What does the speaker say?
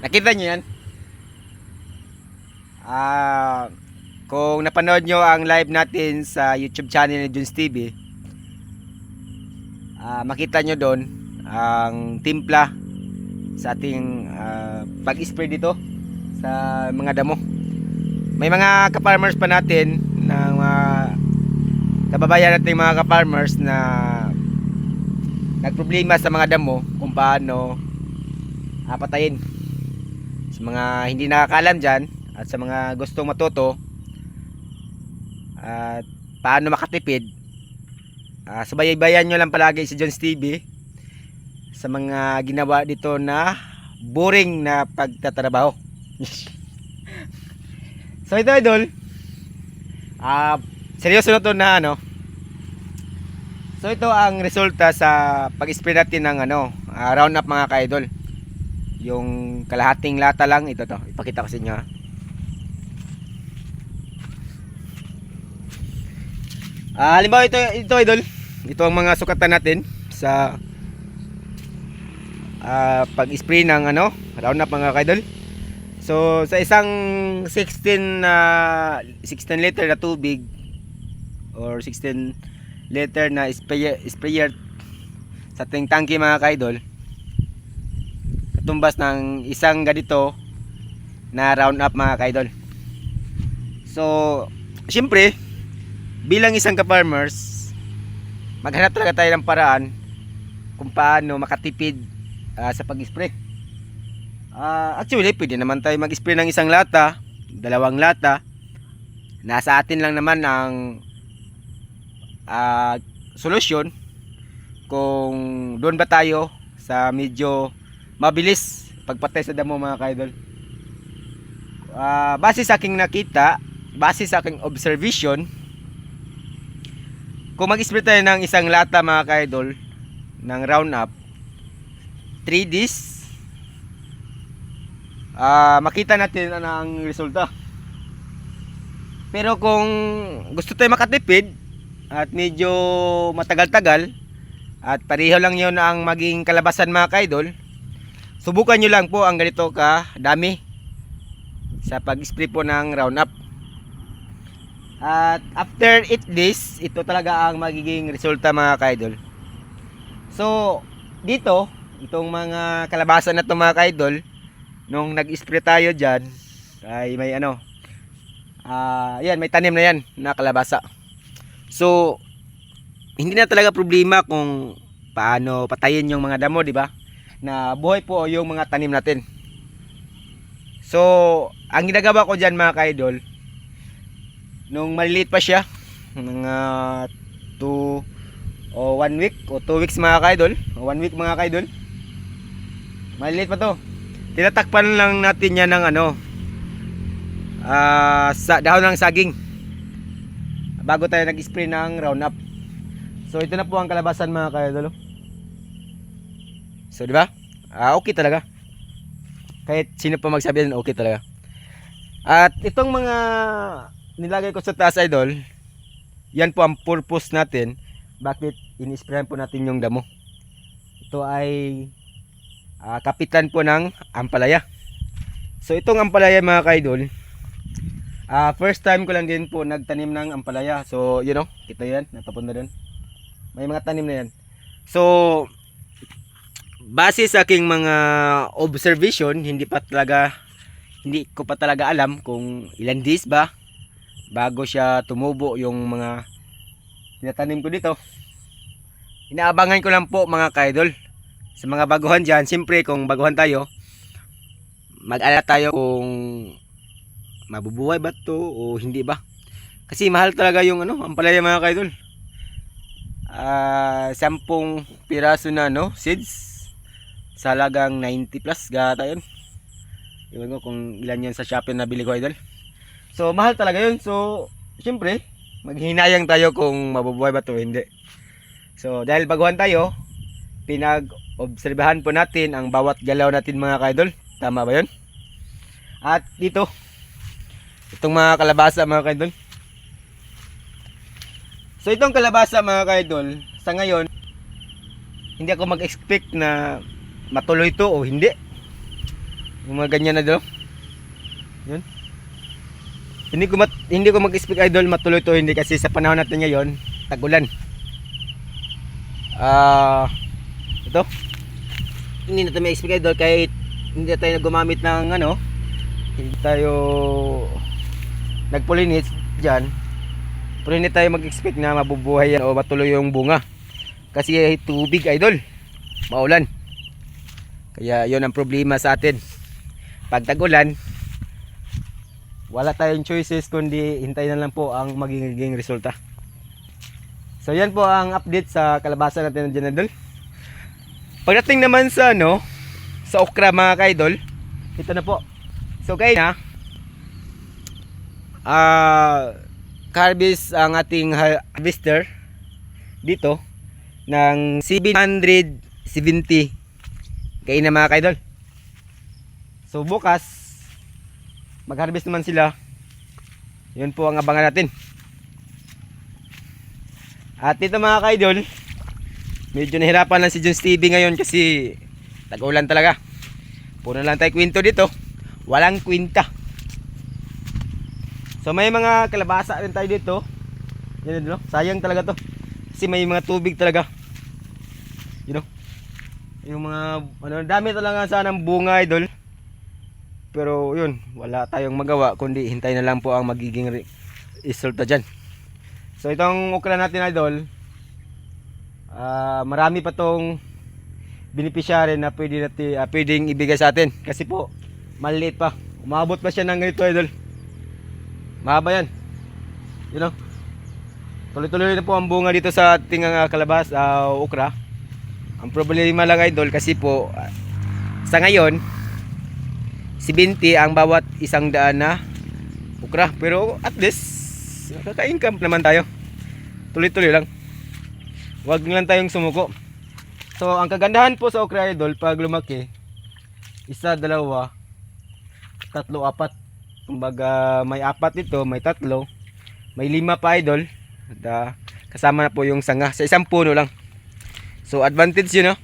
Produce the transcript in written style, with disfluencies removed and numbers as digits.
Nakita nyo yan? Kung napanood nyo ang live natin sa YouTube channel ni Junes TV, makita nyo doon ang timpla sa ating pag-spray dito sa mga damo. May mga ka-farmers pa natin ng kababayan natin mga ka-farmers na nagproblema sa mga damo kung paano patayin. Sa mga hindi nakakaalam dyan at sa mga gustong matuto at paano makatipid, subaybayan nyo lang palagi si Junes TV sa mga ginawa dito na boring na pagtatrabaho. So ito idol, seryoso na to na ano. So ito ang resulta sa pag-spray natin ng Roundup mga ka-idol. Yung kalahating lata lang ito to. Ipakita ko sa inyo ha. Halimbawa ito idol. Ito ang mga sukatan natin sa pag-spray ng Roundup mga ka-idol. So sa isang 16 liter na tubig or 16 liter na sprayer sa ating tangke mga ka-idol, katumbas ng isang ganito na Roundup mga ka-idol. So syempre bilang isang ka-farmers, maghanap talaga tayo ng paraan kung paano makatipid sa pag-spray. Actually pwede naman tayo mag-spray ng isang lata, dalawang lata. Nasa atin lang naman ang solusyon kung doon ba tayo sa medyo mabilis pagpatay sa damo mga ka-idol. Base sa aking nakita, base sa aking observation, kung mag-spray tayo ng isang lata mga ka-idol ng Roundup 3 days, makita natin ang resulta. Pero kung gusto tayo makatipid at medyo matagal-tagal at pareho lang yun ang maging kalabasan mga ka-idol, subukan nyo lang po ang ganito ka dami sa pag-spray po ng Roundup. At after 8 days, ito talaga ang magiging resulta mga ka-idol. So dito, itong mga kalabasan na ito mga ka-idol, nung nag-spray tayo dyan ay may yan, may tanim na yan na kalabasa. So hindi na talaga problema kung paano patayin yung mga damo, di ba? Na buhay po yung mga tanim natin. So ang ginagawa ko dyan mga ka-idol, nung maliliit pa siya, mga 2 o 1 week o 2 weeks mga ka-idol, o 1 week mga ka-idol, maliliit pa to, tinatakpan lang natin yan ng sa dahon ng saging bago tayo nag-spray ng Roundup. So ito na po ang kalabasan mga ka-idol. So di ba? Okay talaga. Kahit sino pa magsabi din, okay talaga. At itong mga nilagay ko sa taas idol, yan po ang purpose natin bakit in-sprayan po natin yung damo. Ito ay kapitan po ng ampalaya. So itong ampalaya mga ka-idol, first time ko lang din po nagtanim ng ampalaya. So kita yan, napapunta doon. May mga tanim na yan. So base sa aking mga observation, hindi ko pa talaga alam kung ilan days ba bago siya tumubo yung mga tinatanim ko dito. Inaabangan ko lang po mga ka-idol. Sa mga baguhan dyan, siyempre kung baguhan tayo, mag-alala tayo kung mabubuhay ba to o hindi ba. Kasi mahal talaga yung ampalaya mga ka-idol. 10 piraso na seeds sa halagang 90 plus gata yun. Iwan ko kung ilan yun sa Shopee na bili ko idol. So mahal talaga yun. So siyempre maghinayang tayo kung mabubuhay ba to o hindi. So dahil baguhan tayo, pinag-obserbahan po natin ang bawat galaw natin mga ka-idol. Tama ba yun? At dito, itong mga kalabasa mga ka-idol. So itong kalabasa mga ka-idol, sa ngayon hindi ako mag-expect na matuloy to o hindi. Yung mga ganyan na daw. Yun. Hindi ko mag-speak idol matuloy to hindi kasi sa panahon natin ngayon, tag-ulan. Ito. Hindi na tayo may speak idol kahit hindi tayo gumamit ng ano, hindi tayo nagpulinit diyan. Pero hindi tayo mag-expect na mabubuhay yan o matuloy yung bunga. Kasi tubig idol, maulan. Kaya yon ang problema sa atin. Pag tag-ulan, wala tayong choices kundi hintay na lang po ang magiging resulta. So yan po ang update sa kalabasa natin dyan idol. Pagdating naman sa ano, sa okra mga ka-idol, ito na po. So kaya na harvest ang ating harvester dito ng 770 kaya na mga ka-idol. So bukas mag-harvest naman sila. Yun po ang abangan natin. At ito mga ka-idol, medyo nahirapan lang si John Stevie ngayon kasi tag-ulan talaga. Puro lang tayo kwento dito, walang kwenta. So may mga kalabasa rin tayo dito. Yan, no? Sayang talaga to kasi may mga tubig talaga. You know, yung mga ano, dami talaga sanang bunga idol. Pero yun, wala tayong magawa kundi hintay na lang po ang magiging resulta dyan. So itong okra natin idol, marami pa tong beneficiary na pwedeng ibigay sa atin. Kasi po, maliit pa. Umabot pa siya ng ganito idol. Mahaba yan. You know, tuloy-tuloy na po ang bunga dito sa ating okra. Ang problema lang idol kasi po sa ngayon 70 ang bawat 100 na okra, pero at least nakaka-income naman tayo. Tuloy-tuloy lang, wag lang tayong sumuko. So ang kagandahan po sa okra idol, pag lumaki, 1, 2, 3, 4, kumbaga may 4 ito, may 3, may 5 pa idol. At, kasama na po yung sanga sa isang puno lang. So advantage yun, no?